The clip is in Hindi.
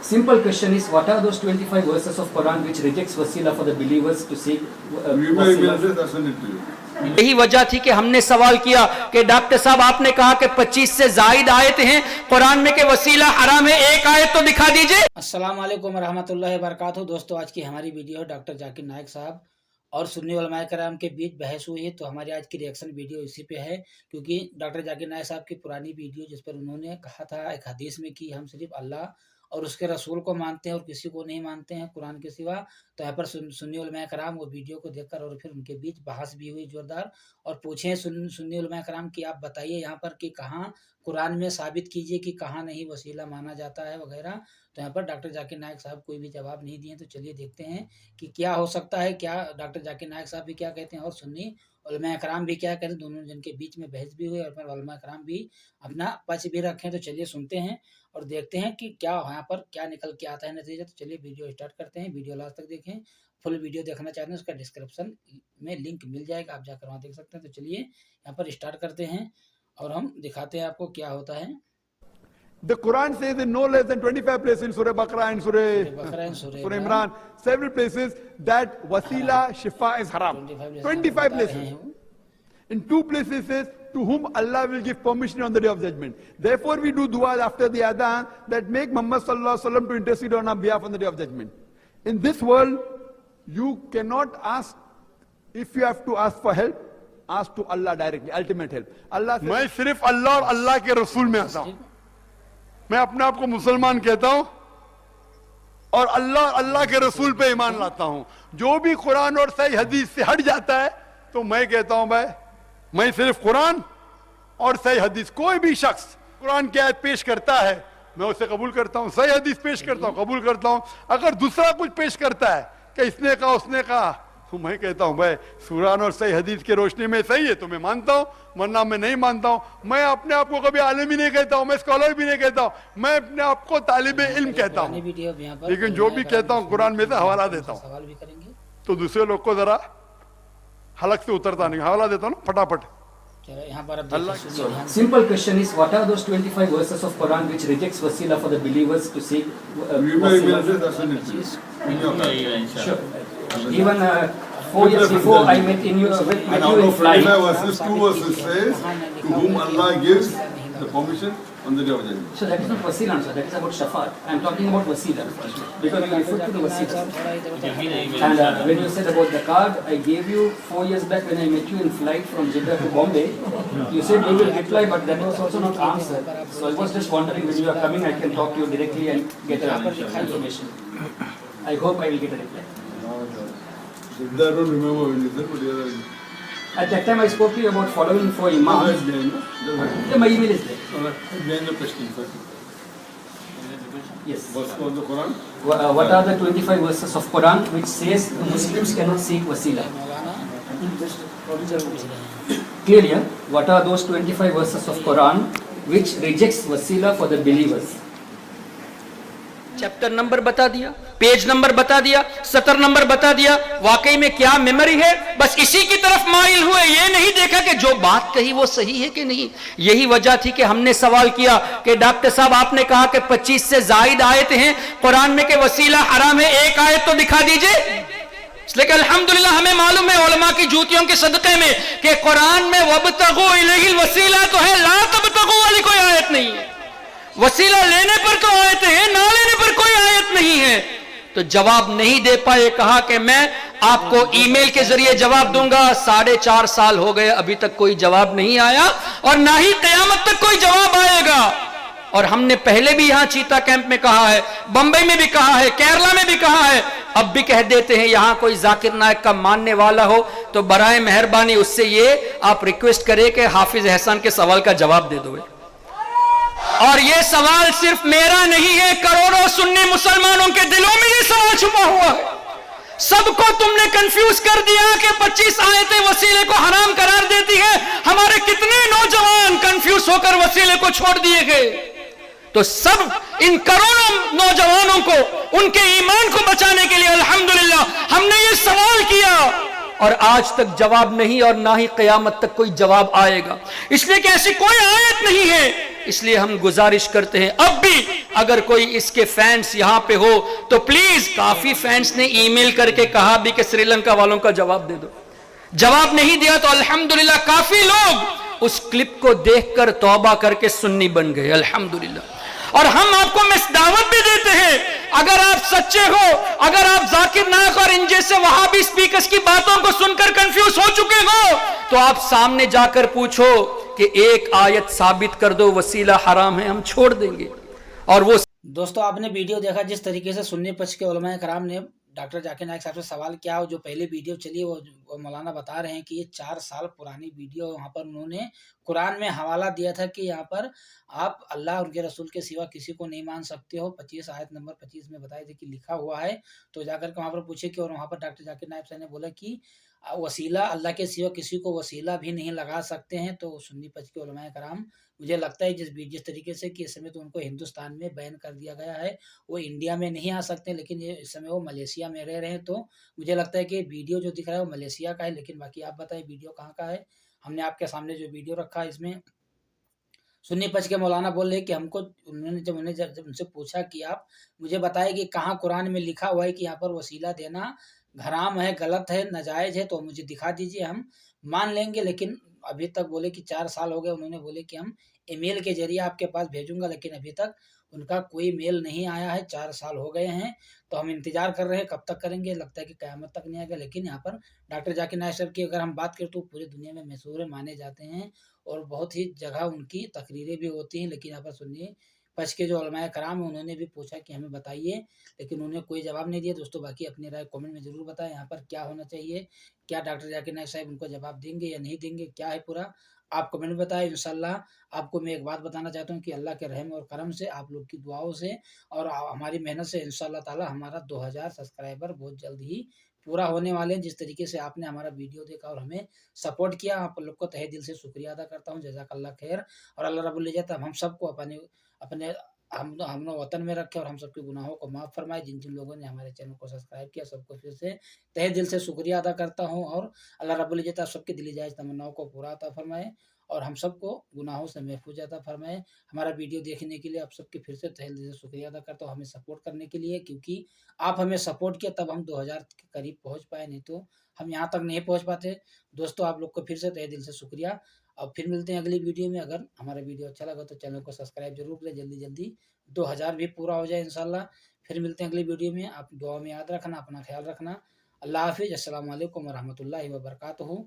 Simple question is, what are those 25 verses of Quran which rejects wasila for the believers to seek wasila? यही वजह थी कि हमने सवाल किया कि डॉक्टर साहब आपने कहा कि 25 से जायद आयत हैं कुरान में, के वसीला हराम है, एक आयत तो दिखा दीजिए। अस्सलाम वालेकुम रहमतुल्लाहि व बरकातहू। दोस्तों, आज की हमारी वीडियो डॉक्टर जाकिर नायक साहब और सुन्नी उलमाए कराम के बीच बहस हुई है, तो हमारी आज की रिएक्शन वीडियो इसी पे है, क्योंकि डॉक्टर जाकिर नायक साहब की पुरानी वीडियो जिस पर उन्होंने कहा था एक हदीस में कि हम सिर्फ अल्लाह और उसके रसूल को मानते हैं और किसी को नहीं मानते हैं कुरान के सिवा, तो यहाँ पर सुन्नी उलमाए कराम वो वीडियो को देखकर और फिर उनके बीच बहस भी हुई जोरदार, और पूछे सुन्नी उलमाए कराम कि आप बताइए यहाँ पर कि कहाँ कुरान में साबित कीजिए कि कहाँ नहीं वसीला माना जाता है वगैरह। तो यहाँ पर डॉक्टर जाकिर नायक साहब कोई भी जवाब नहीं दिए, तो चलिए देखते हैं कि क्या हो सकता है, क्या डॉक्टर जाकिर नायक साहब भी क्या कहते हैं और सुन्नी उलमाए कराम भी क्या कहते हैं। दोनों जन के बीच में बहस भी हुई और फिर उलमाए कराम भी अपना पक्ष भी रखें। तो चलिए सुनते हैं और देखते हैं कि क्या यहाँ पर क्या निकल के आता है नतीजा। तो चलिए वीडियो स्टार्ट करते हैं। वीडियो लास्ट तक देखें। फुल वीडियो देखना चाहते हैं उसका डिस्क्रिप्शन में लिंक मिल जाएगा, आप जाकर वहाँ देख सकते हैं। तो चलिए यहाँ पर स्टार्ट करते हैं और हम दिखाते हैं आपको क्या होता है। The Quran says in no less than 25 places in Surah Baqarah and Surah Imran, several places that wasila shifa is haram. 25 places. In 2 places it says to whom Allah will give permission on the day of judgment. Therefore we do dua after the adhan that make Muhammad sallallahu alaihi wasallam to intercede on our behalf on the day of judgment. In this world you cannot ask, if you have to ask for help, ask to Allah directly, ultimate help. Allah says, मैं सिर्फ अल्लाह और अल्लाह के रसूल में आता हूं। मैं अपने आप को मुसलमान कहता हूं और अल्लाह के रसूल पे ईमान लाता हूं। जो भी कुरान और सही हदीस से हट जाता है तो मैं कहता हूं भाई मैं सिर्फ कुरान और सही हदीस, कोई भी शख्स कुरान की आयत पेश करता है मैं उसे कबूल करता हूं, सही हदीस पेश करता हूं कबूल करता हूं। अगर दूसरा कुछ पेश करता है कि इसने कहा उसने कहा, तो मैं कहता हूं भाई कुरान और सही हदीस की रोशनी में सही है तो मैं मानता हूं, वरना मैं नहीं मानता हूं। मैं अपने आप को कभी आलिम ही नहीं कहता हूं, मैं स्कॉलर भी नहीं कहता हूं, मैं अपने आप को तालिबे इल्म कहता हूं, लेकिन जो भी कहता हूं कुरान में से हवाला देता हूं, तो दूसरे लोग को जरा हलक से उतरता नहीं, हवाला देता हूं ना फटाफट। Simple question is, what are those 25 verses of Quran which rejects wasila for the believers to seek wasila? Sure. Even 4 years before I met you in flight. 25 verses, 2 verses says to whom Allah gives the permission on the day of judgment. So that is not wasila, sir. That is about shafaat. I am talking about wasila because you referred to the wasila. And when you said about the card, I gave you 4 years back when I met you in flight from Jeddah to Bombay. You said you will reply, but that was also not answered. So I was just wondering when you are coming, I can talk to you directly and get information. I hope I will get a reply. I don't remember when you said, but At that time I spoke to you about following 4 imams. Yeah, my email is there. behind the question, sir. Yes. Verse of the Quran. What are the 25 verses of Quran which says the Muslims cannot seek wasila? Clearly, huh? What are those 25 verses of Quran which rejects wasila for the believers? Chapter number बता दिया, पेज नंबर बता दिया, सतर नंबर बता दिया। वाकई में क्या मेमोरी है, बस इसी की तरफ माइल हुए, ये नहीं देखा कि जो बात कही वो सही है कि नहीं। यही वजह थी कि हमने सवाल किया कि डॉक्टर साहब आपने कहा कि 25 से जायद आयत हैं कुरान में, के वसीला हराम है, एक आयत तो दिखा दीजिए। इसलिए कि अल्हम्दुलिल्लाह हमें मालूम है उलमा की जूतियों के सदक़े में कि कुरान में वब्तगू इलैहिल वसीला तो है, ला तब्तगू वाली कोई आयत नहीं है। वसीला लेने पर तो आयत है, ना लेने पर कोई आयत नहीं है। तो जवाब नहीं दे पाए, कहा कि मैं आपको ईमेल के जरिए जवाब दूंगा। 4.5 साल हो गए, अभी तक कोई जवाब नहीं आया और ना ही क़यामत तक कोई जवाब आएगा। और हमने पहले भी यहां चीता कैंप में कहा है, बंबई में भी कहा है, केरला में भी कहा है, अब भी कह देते हैं, यहां कोई जाकिर नायक का मानने वाला हो तो बराए मेहरबानी उससे ये आप रिक्वेस्ट करें कि हाफिज एहसान के सवाल का जवाब दे दो। और ये सवाल सिर्फ मेरा नहीं है, करोड़ों सुन्नी मुसलमानों के दिलों में ये सवाल छुपा हुआ है। सबको तुमने कंफ्यूज कर दिया कि 25 आयतें वसीले को हराम करार देती है। हमारे कितने नौजवान कंफ्यूज होकर वसीले को छोड़ दिए गए। तो सब इन करोड़ों नौजवानों को उनके ईमान को बचाने के लिए अल्हम्दुलिल्लाह हमने ये सवाल किया और आज तक जवाब नहीं और ना ही क़यामत तक कोई जवाब आएगा। इसलिए कि ऐसी कोई आयत नहीं है। इसलिए हम गुजारिश करते हैं अब भी अगर कोई इसके फैंस यहां पे हो तो प्लीज, काफी फैंस ने ईमेल करके कहा भी कि श्रीलंका वालों का जवाब दे दो, जवाब नहीं दिया तो अल्हम्दुलिल्लाह काफी लोग उस क्लिप को देखकर तौबा करके सुन्नी बन गए, अल्हम्दुलिल्लाह। और हम आपको दावत भी देते हैं, अगर आप सच्चे हो, अगर आप जाकिर नायक और इन जैसे वहाबी स्पीकर्स की बातों को सुनकर कंफ्यूज हो चुके हो, तो आप सामने जाकर पूछो कि एक आयत साबित कर दो वसीला हराम है, हम छोड़ देंगे। और वो दोस्तों आपने वीडियो देखा जिस तरीके से सुन्नी पक्ष के उलमा कराम ने डॉक्टर जाकिर नाइक साहब से सवाल किया, जो पहले वीडियो चली वो मौलाना बता रहे हैं कि ये 4 साल पुरानी वीडियो, वहाँ पर उन्होंने कुरान में हवाला दिया था कि यहाँ पर आप अल्लाह उनके रसूल के सिवा किसी को नहीं मान सकते हो। 25 आयत नंबर 25 में बताए थे कि लिखा हुआ है। तो जाकर के वहाँ पर पूछे कि, और वहाँ पर डॉक्टर जाकिर नाइक साहब ने बोला कि वसीला अल्लाह के सिवा किसी को वसीला भी नहीं लगा सकते हैं। तो सुन्नी पक्ष के उलमा कराम, मुझे लगता है जिस तरीके से कि इस समय तो उनको हिंदुस्तान में बैन कर दिया गया है, वो इंडिया में नहीं आ सकते, लेकिन ये इस समय वो मलेशिया में रह रहे हैं। तो मुझे लगता है कि वीडियो जो दिख रहा है वो मलेशिया का है, लेकिन बाकी आप बताएं वीडियो कहाँ का है। हमने आपके सामने जो वीडियो रखा है इसमें सुन्नी पक्ष के मौलाना बोल रहे कि हमको उन्होंने जब उनसे पूछा कि आप मुझे बताएं कि कहाँ कुरान में लिखा हुआ है कि यहाँ पर वसीला देना हराम है, गलत है, नाजायज है, तो मुझे दिखा दीजिए, हम मान लेंगे। लेकिन अभी तक बोले कि 4 साल हो गए, उन्होंने बोले कि हम ईमेल के जरिए आपके पास भेजूंगा, लेकिन अभी तक उनका कोई मेल नहीं आया है। 4 साल हो गए हैं, तो हम इंतजार कर रहे हैं कब तक करेंगे, लगता है कि क़यामत तक नहीं आएगा। लेकिन यहाँ पर डॉक्टर जाकिर नाइक साहब की अगर हम बात करें तो पूरी दुनिया में मशहूर माने जाते हैं और बहुत ही जगह उनकी तकरीरें भी होती हैं। लेकिन यहाँ पर सुनिए पक्ष के जो उलमाए कराम है उन्होंने भी पूछा कि हमें बताइए, लेकिन उन्होंने कोई जवाब नहीं दिया। दोस्तों बाकी अपनी राय कमेंट में जरूर बताएं, यहाँ पर क्या होना चाहिए, क्या डॉक्टर जाकिर नाइक साहब उनको जवाब देंगे या नहीं देंगे, क्या है पूरा आप कमेंट में बताएं। इंशाल्लाह आपको मैं एक बात बताना चाहता हूँ कि अल्लाह के रहम और करम से, आप लोग की दुआओं से और हमारी मेहनत से इंशाल्लाह ताला हमारा 2000 सब्सक्राइबर बहुत जल्द ही पूरा होने वाले हैं। जिस तरीके से आपने हमारा वीडियो देखा और हमें सपोर्ट किया, आप लोग को तहे दिल से शुक्रिया अदा करता हूँ। जज़ाकल्लाह खैर। और अल्लाह रब्बुल इज्जत हम सबको अपने हम वतन में रखे और हम सबके गुनाहों को माफ़ फरमाए। जिन जिन लोगों ने हमारे चैनल को सब्सक्राइब किया सबको फिर से तहे दिल से शुक्रिया अदा करता हूँ। और अल्लाह रब्बुल इज्जत आप सबके दिली जायज़ तमन्नाओं को पूरा अता फरमाए और हम सबको गुनाहों से महफूज अता फरमाए। हमारा वीडियो देखने के लिए आप सबके फिर से तहे दिल से शुक्रिया अदा करता हूँ, हमें सपोर्ट करने के लिए, क्योंकि आप हमें सपोर्ट किया तब हम 2000 के करीब पहुँच पाए, नहीं तो हम यहाँ तक नहीं पहुँच पाते। दोस्तों आप लोग को फिर से तहे दिल से शुक्रिया। अब फिर मिलते हैं अगली वीडियो में। अगर हमारा वीडियो अच्छा लगा तो चैनल को सब्सक्राइब जरूर करें, जल्दी जल्दी 2000 भी पूरा हो जाए इंशाल्लाह। फिर मिलते हैं अगली वीडियो में। आप दुआ में याद रखना, अपना ख्याल रखना। अल्लाह हाफिज़। अस्सलाम वालेकुम व रहमतुल्लाहि व बरकातुहू।